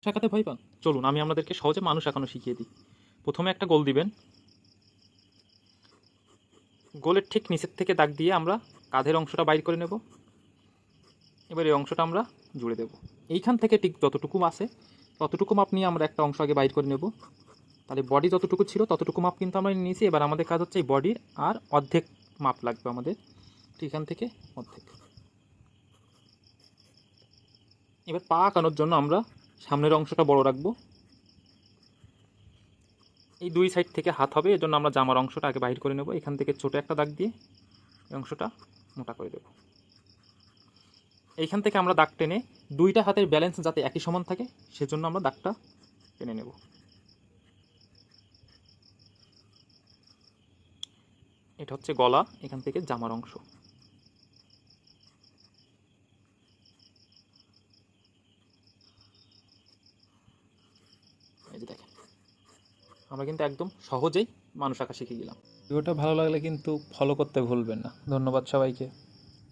আঁকাতে ভয় পান? চলুন আমি আপনাদেরকে সহজে মানুষ আঁকানো শিখিয়ে দিই। প্রথমে একটা গোল দিবেন। গোলের ঠিক নিচের থেকে দাগ দিয়ে আমরা কাঁধের অংশটা বাইর করে নেব। এবার এই অংশটা আমরা জুড়ে দেব। এইখান থেকে ঠিক যতটুকু আছে ততটুকু মাপ নিয়ে আমরা একটা অংশ আগে বাইর করে নেব। তাহলে বডি যতটুকু ছিল ততটুকু মাপ কিন্তু আমরা নিয়েছি। এবার আমাদের কাজ হচ্ছে এই বডির আর অর্ধেক মাপ লাগবে আমাদের, ঠিক এখান থেকে অর্ধেক। এবার পা আঁকানোর জন্য আমরা সামনের অংশটা বড় রাখবো। এই দুই সাইড থেকে হাত হবে, এজন্য আমরা জামার অংশটা আগে বাইর করে নেব। এখান থেকে ছোট একটা দাগ দিয়ে এই অংশটা মোটা করে দেব। এইখান থেকে আমরা দাগ টেনে দুইটা হাতের ব্যালেন্স যাতে একই সমান থাকে সেজন্য আমরা দাগটা টেনে নেব। এটা হচ্ছে গলা, এখান থেকে জামার অংশ। এই যে দেখেন, আমরা কিন্তু একদম সহজেই মানুষ আঁকা শিখে গেলাম। ভিডিওটা ভালো লাগলে কিন্তু ফলো করতে ভুলবেন না। ধন্যবাদ সবাইকে।